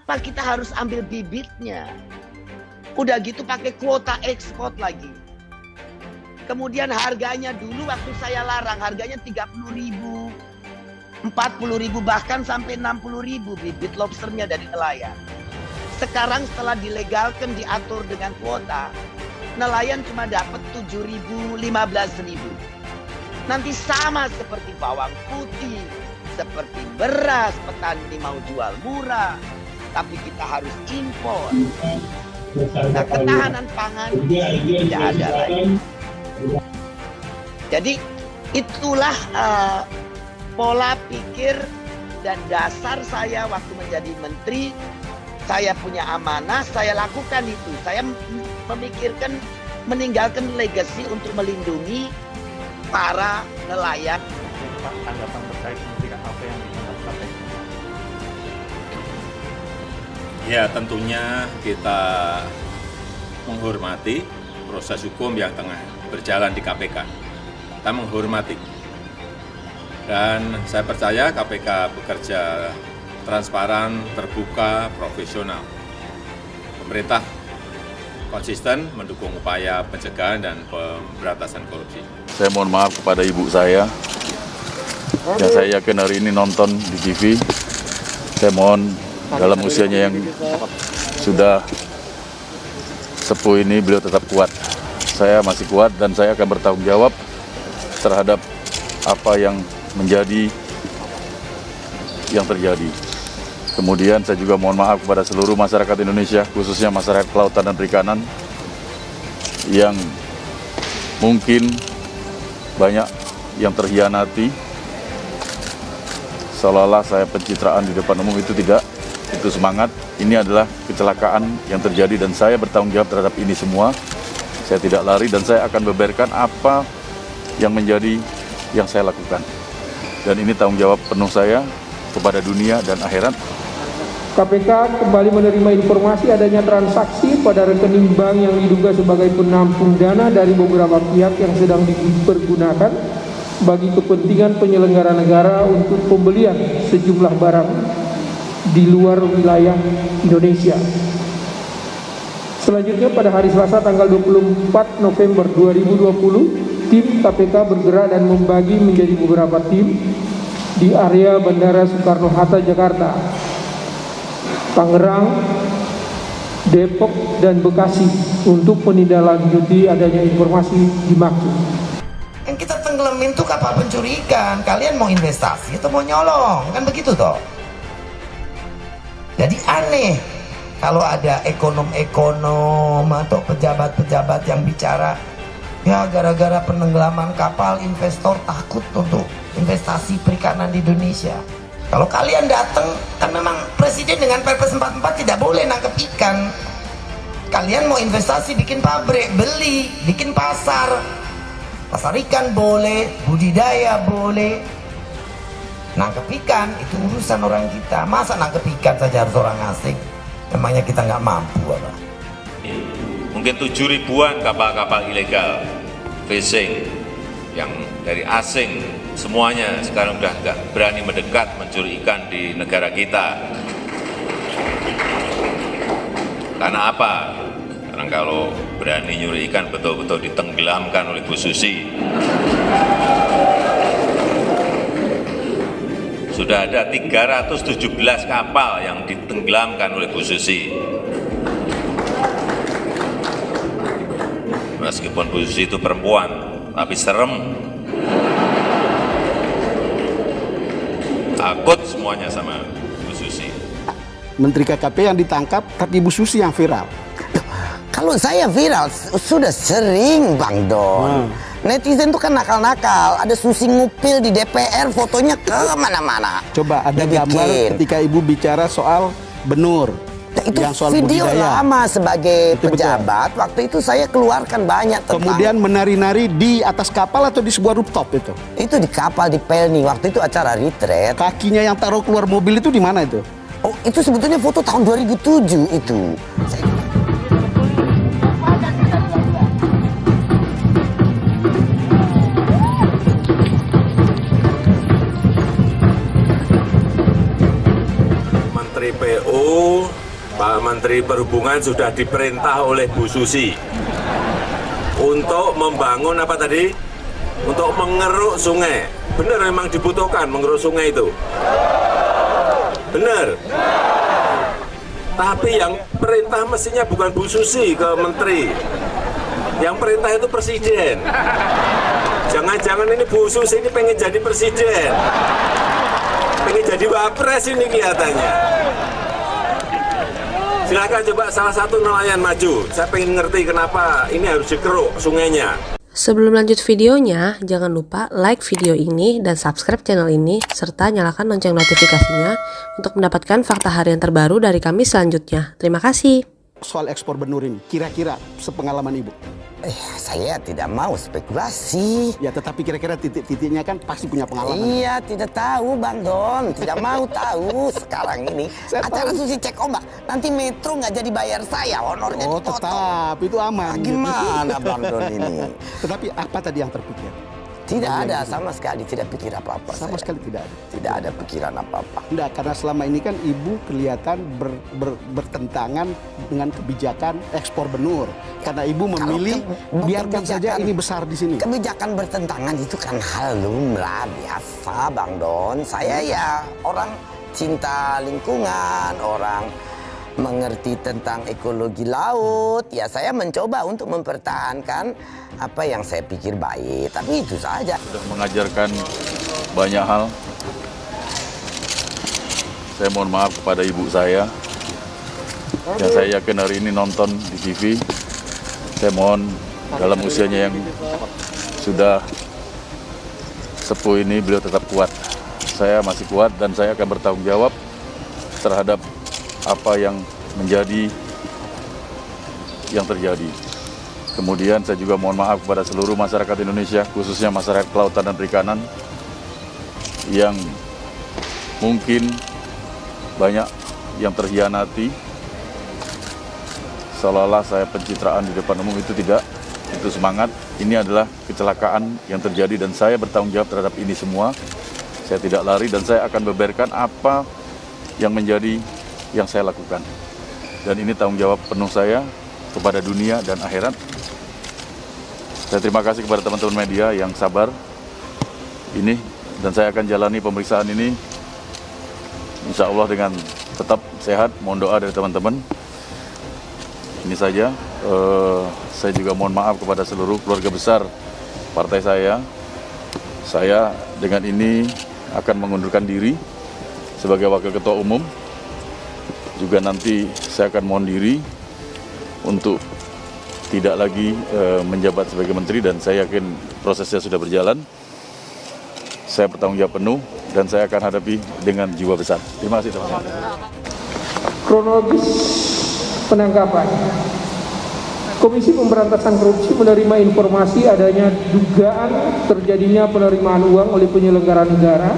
Kenapa kita harus ambil bibitnya? Udah gitu pakai kuota ekspor lagi. Kemudian harganya dulu waktu saya larang, harganya 30.000, 40.000, bahkan sampai 60.000 bibit lobsternya dari nelayan. Sekarang setelah dilegalkan, diatur dengan kuota, nelayan cuma dapat 7.000, 15.000. Nanti sama seperti bawang putih, seperti beras, petani mau jual murah, tapi kita harus impor. Nah, ketahanan pangan tidak ada lagi. Jadi itulah pola pikir dan dasar saya waktu menjadi menteri. Saya punya amanah, saya lakukan itu. Saya memikirkan meninggalkan legacy untuk melindungi para nelayan. Pak, tanggapan terkait Menteri KKP yang ditangkap KPK? Ya, tentunya kita menghormati proses hukum yang tengah berjalan di KPK. Kita menghormati. Dan saya percaya KPK bekerja transparan, terbuka, profesional. Pemerintah konsisten mendukung upaya pencegahan dan pemberantasan korupsi. Saya mohon maaf kepada ibu saya, yang saya yakin hari ini nonton di TV. Saya mohon dalam usianya yang sudah sepuh ini, beliau tetap kuat. Saya masih kuat dan saya akan bertanggung jawab terhadap apa yang menjadi yang terjadi. Kemudian saya juga mohon maaf kepada seluruh masyarakat Indonesia, khususnya masyarakat kelautan dan perikanan, yang mungkin banyak yang terhianati, seolah-olah saya pencitraan di depan umum. Itu tidak, itu semangat. Ini adalah kecelakaan yang terjadi dan saya bertanggung jawab terhadap ini semua. Saya tidak lari dan saya akan beberkan apa yang menjadi yang saya lakukan. Dan ini tanggung jawab penuh saya kepada dunia dan akhirat. KPK kembali menerima informasi adanya transaksi pada rekening bank yang diduga sebagai penampung dana dari beberapa pihak yang sedang dipergunakan bagi kepentingan penyelenggara negara untuk pembelian sejumlah barang di luar wilayah Indonesia. Selanjutnya pada hari Selasa tanggal 24 November 2020, tim KPK bergerak dan membagi menjadi beberapa tim di area Bandara Soekarno-Hatta, Jakarta, Tangerang, Depok, dan Bekasi untuk menindaklanjuti adanya informasi dimaksud. Yang kita tenggelamin tuh kapal pencuri ikan. Kalian mau investasi atau mau nyolong? Kan begitu toh. Jadi aneh kalau ada ekonom-ekonom atau pejabat-pejabat yang bicara, ya gara-gara penenggelaman kapal investor takut untuk investasi perikanan di Indonesia. Kalau kalian datang, kan memang presiden dengan Perpres 44 tidak boleh nangkep ikan. Kalian mau investasi, bikin pabrik, beli, bikin pasar. Pasar ikan boleh, budidaya boleh. Nangkep ikan itu urusan orang kita. Masa nangkep ikan saja harus orang asing? Memangnya kita nggak mampu apa? Mungkin 7 ribuan kapal-kapal ilegal fishing yang dari asing, semuanya sekarang udah nggak berani mendekat mencuri ikan di negara kita. Karena apa? Karena kalau berani nyuri ikan betul-betul ditenggelamkan oleh Bu Susi. Sudah ada 317 kapal yang ditenggelamkan oleh Bu Susi. Meskipun Bu Susi itu perempuan, tapi serem. Takut semuanya sama Bu Susi. Menteri KKP yang ditangkap, tapi Bu Susi yang viral. Kalau saya viral, sudah sering Bang Don. Netizen tuh kan nakal-nakal. Ada Susi ngupil di DPR, fotonya ke mana-mana. Coba ada gambar ketika Ibu bicara soal benur. Nah, itu yang soal video budidaya. lama sebagai Itu pejabat. betul. Waktu itu saya keluarkan banyak tentang. Kemudian menari-nari di atas kapal atau di sebuah rooftop itu? Itu di kapal di Pelni. Waktu itu acara retreat. Kakinya yang taruh keluar mobil itu di mana itu? Oh, itu sebetulnya foto tahun 2007 itu. Menteri PU Menteri Perhubungan sudah diperintah oleh Bu Susi untuk membangun apa tadi? Untuk mengeruk sungai. Benar memang dibutuhkan mengeruk sungai itu. Benar. Tapi yang perintah mestinya bukan Bu Susi ke Menteri. Yang perintah itu Presiden. Jangan-jangan ini Bu Susi ini pengen jadi Presiden. Pengen jadi Wapres ini kelihatannya. Silakan coba salah satu nelayan maju. Saya pengen ngerti kenapa ini harus dikeruk sungainya. Sebelum lanjut videonya, jangan lupa like video ini dan subscribe channel ini, serta nyalakan lonceng notifikasinya untuk mendapatkan fakta harian terbaru dari kami selanjutnya. Terima kasih. Soal ekspor benur ini, kira-kira sepengalaman Ibu? Saya tidak mau spekulasi. Ya, tetapi kira-kira titik-titiknya kan pasti punya pengalaman. Iya, tidak tahu Bang Don. Tidak mau tahu sekarang ini. Acara Susi Cek Ombak. Nanti Metro nggak jadi bayar saya, honornya dipotong. Tetap, itu aman. Gimana Bang Don ini? Tetapi apa tadi yang terpikir? Tidak ada, sama sekali tidak pikir apa-apa. Sama sekali tidak ada? Tidak ada pikiran apa-apa. Enggak, karena selama ini kan Ibu kelihatan bertentangan dengan kebijakan ekspor benur. Karena Ibu memilih biarkan saja ini besar di sini. Kebijakan bertentangan itu kan hal lumrah biasa Bang Don. Saya ya orang cinta lingkungan, orang mengerti tentang ekologi laut. Ya saya mencoba untuk mempertahankan apa yang saya pikir baik, tapi itu saja. Sudah mengajarkan banyak hal. Saya mohon maaf kepada ibu saya, yang saya yakin hari ini nonton di TV. Saya mohon dalam usianya yang sudah sepuh ini, beliau tetap kuat. Saya masih kuat dan saya akan bertanggung jawab terhadap apa yang menjadi yang terjadi. Kemudian saya juga mohon maaf kepada seluruh masyarakat Indonesia, khususnya masyarakat kelautan dan perikanan, yang mungkin banyak yang terhianati, seolah-olah saya pencitraan di depan umum. Itu tidak, itu semangat. Ini adalah kecelakaan yang terjadi dan saya bertanggung jawab terhadap ini semua. Saya tidak lari dan saya akan beberkan apa yang menjadi yang saya lakukan. Dan ini tanggung jawab penuh saya kepada dunia dan akhirat. Saya terima kasih kepada teman-teman media yang sabar ini, dan saya akan jalani pemeriksaan ini insya Allah dengan tetap sehat. Mohon doa dari teman-teman. Ini saja. Saya juga mohon maaf kepada seluruh keluarga besar partai saya. Saya dengan ini akan mengundurkan diri sebagai wakil ketua umum. Juga nanti saya akan mohon diri untuk tidak lagi menjabat sebagai menteri, dan saya yakin prosesnya sudah berjalan. Saya bertanggung jawab penuh dan saya akan hadapi dengan jiwa besar. Terima kasih teman-teman. Kronologis penangkapan. Komisi Pemberantasan Korupsi menerima informasi adanya dugaan terjadinya penerimaan uang oleh penyelenggara negara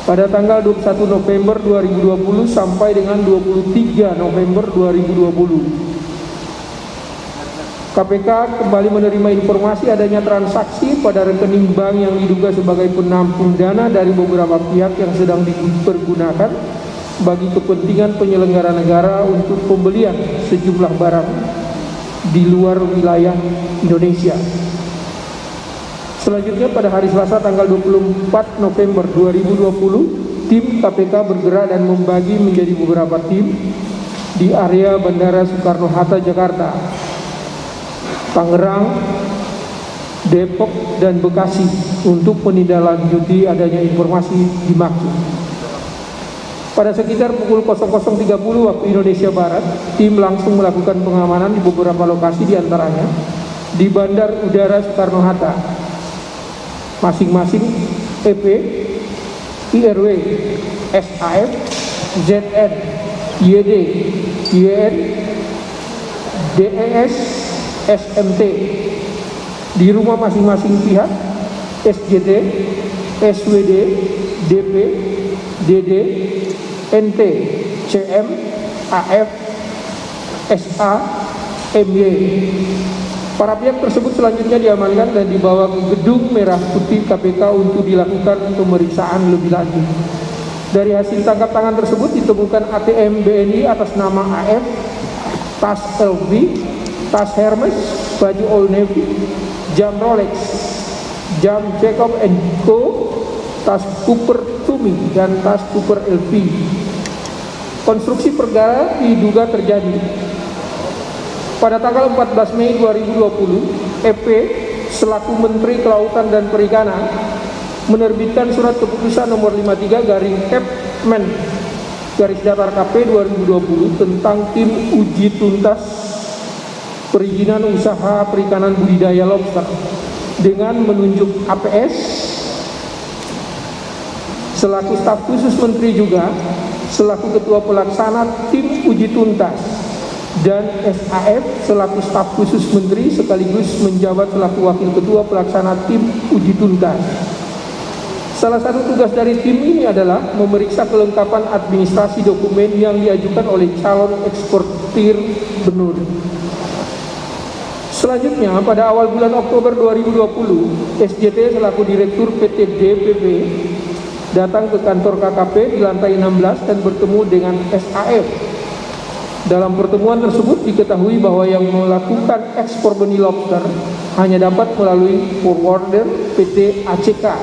pada tanggal 21 November 2020 sampai dengan 23 November 2020. KPK kembali menerima informasi adanya transaksi pada rekening bank yang diduga sebagai penampung dana dari beberapa pihak yang sedang dipergunakan bagi kepentingan penyelenggara negara untuk pembelian sejumlah barang di luar wilayah Indonesia. Selanjutnya pada hari Selasa tanggal 24 November 2020, tim KPK bergerak dan membagi menjadi beberapa tim di area Bandara Soekarno-Hatta, Jakarta, Tangerang, Depok, dan Bekasi untuk menindaklanjuti adanya informasi dimaksud. Pada sekitar pukul 00.30 waktu Indonesia Barat, tim langsung melakukan pengamanan di beberapa lokasi, diantaranya di Bandar Udara Soekarno-Hatta. Masing-masing EP, IRW, SAF, ZN, YD, YN, DES, SMT di rumah masing-masing pihak, SJT, SWD, DP, DD, NT, CM, AF, SA, MY. Para pihak tersebut selanjutnya diamankan dan dibawa ke Gedung Merah Putih KPK untuk dilakukan pemeriksaan lebih lanjut. Dari hasil tangkap tangan tersebut ditemukan ATM BNI atas nama AF, tas LV, tas Hermes, baju Old Navy, jam Rolex, jam Jacob & Co, tas Cooper Tumi, dan tas Cooper LV. Konstruksi perkara diduga terjadi pada tanggal 14 Mei 2020, EP selaku Menteri Kelautan dan Perikanan menerbitkan surat keputusan nomor 53/Kepmen/KP 2020 tentang tim uji tuntas perizinan usaha perikanan budidaya lobster dengan menunjuk APS selaku staf khusus menteri juga selaku ketua pelaksana tim uji tuntas dan SAF selaku staf khusus menteri sekaligus menjabat selaku wakil ketua pelaksana tim uji tuntas. Salah satu tugas dari tim ini adalah memeriksa kelengkapan administrasi dokumen yang diajukan oleh calon eksportir benur. Selanjutnya, pada awal bulan Oktober 2020, SJT selaku Direktur PT DPP datang ke kantor KKP di lantai 16 dan bertemu dengan SAF. Dalam pertemuan tersebut diketahui bahwa yang melakukan ekspor benih lobster hanya dapat melalui forwarder PT ACK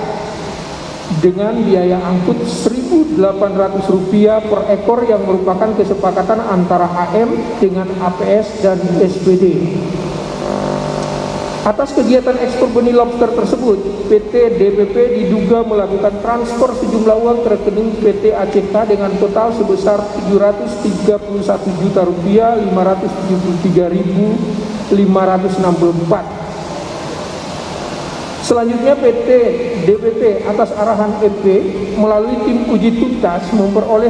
dengan biaya angkut Rp1.800 per ekor yang merupakan kesepakatan antara AM dengan APS dan SPD. Atas kegiatan ekspor benih lobster tersebut, PT DPP diduga melakukan transfer sejumlah uang ke rekening PT ACK dengan total sebesar Rp371.573.564. Selanjutnya PT DPP atas arahan EP melalui tim uji tuntas memperoleh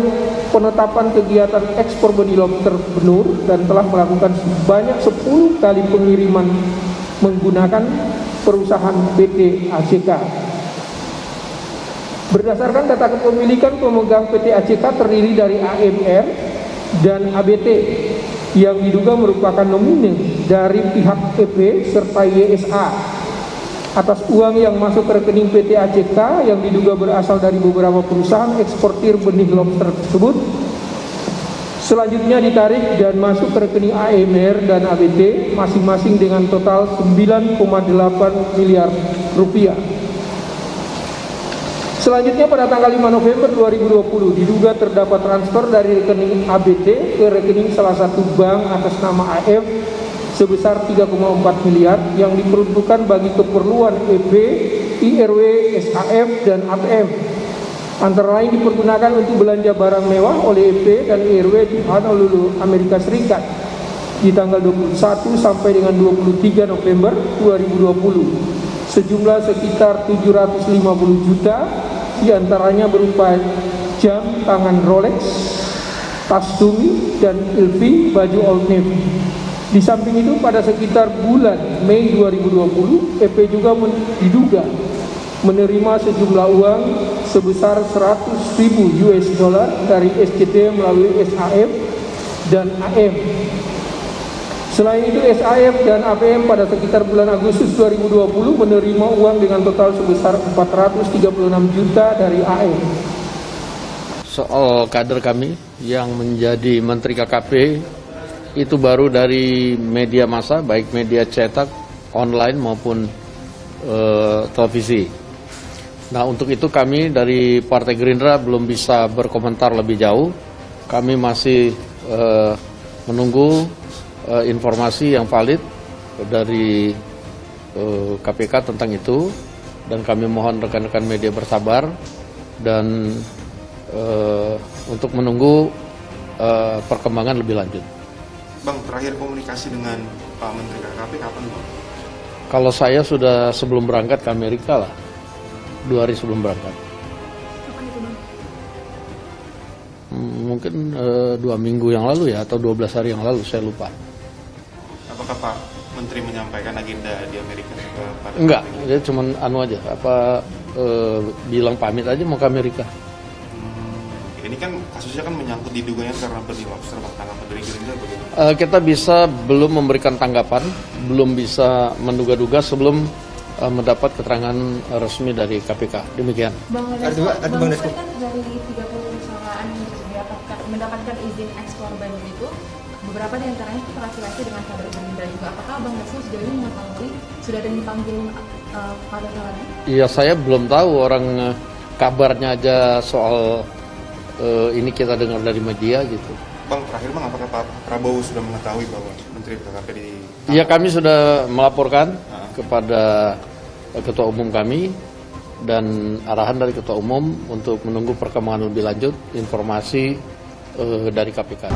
penetapan kegiatan ekspor benih lobster benur dan telah melakukan sebanyak 10 kali pengiriman menggunakan perusahaan PT ACK. Berdasarkan data kepemilikan, pemegang PT ACK terdiri dari AMR dan ABT yang diduga merupakan nomine dari pihak EP serta YSA atas uang yang masuk ke rekening PT ACK yang diduga berasal dari beberapa perusahaan eksportir benih lobster tersebut. Selanjutnya ditarik dan masuk ke rekening AMR dan ABT masing-masing dengan total 9,8 miliar rupiah. Selanjutnya pada tanggal 5 November 2020 diduga terdapat transfer dari rekening ABT ke rekening salah satu bank atas nama AF sebesar 3,4 miliar yang diperuntukkan bagi keperluan EP, IRW, SAF, dan APM. Antara lain dipergunakan untuk belanja barang mewah oleh EP dan IRW di Honolulu, Amerika Serikat di tanggal 21 sampai dengan 23 November 2020. Sejumlah sekitar 750 juta diantaranya berupa jam tangan Rolex, tas Tumi, dan LV baju Old Navy. Di samping itu pada sekitar bulan Mei 2020 EP juga diduga menerima sejumlah uang sebesar 100.000 US dollar dari SJT melalui SAF dan AM. Selain itu SAF dan APM pada sekitar bulan Agustus 2020 menerima uang dengan total sebesar 436 juta dari AM. Soal kader kami yang menjadi Menteri KKP itu baru dari media massa, baik media cetak, online maupun televisi. Nah, untuk itu kami dari Partai Gerindra belum bisa berkomentar lebih jauh. Kami masih menunggu informasi yang valid dari KPK tentang itu, dan kami mohon rekan-rekan media bersabar dan untuk menunggu perkembangan lebih lanjut. Bang, terakhir komunikasi dengan Pak Menteri KKP kapan, Bang? Kalau saya sudah sebelum berangkat ke Amerika lah, 2 hari sebelum berangkat. Kapan itu, Bang? Mungkin 2 minggu yang lalu ya, atau 12 hari yang lalu, saya lupa. Apakah Pak Menteri menyampaikan agenda di Amerika kepada Enggak, dia cuma aja, bilang pamit aja mau ke Amerika. Ini kan kasusnya kan menyangkut diduganya karena benih lobster, tanggapan dari Gerindra bagaimana? Kita belum memberikan tanggapan, belum bisa menduga-duga sebelum mendapat keterangan resmi dari KPK. Demikian. Bang Dasko kan dari 30 mendapatkan izin ekspor Bandung itu beberapa di antaranya itu terafiliasi dengan kader Gerindra juga. Apakah Bang Dasko sejauh ini mengetahui sudah ada yang dipanggil kader lagi? Iya, saya belum tahu, orang kabarnya aja soal ini kita dengar dari media gitu. Bang, terakhir Bang, apakah Pak Prabowo sudah mengetahui bahwa Menteri PKP di... Iya, kami sudah melaporkan kepada Ketua Umum kami dan arahan dari Ketua Umum untuk menunggu perkembangan lebih lanjut informasi dari KPK.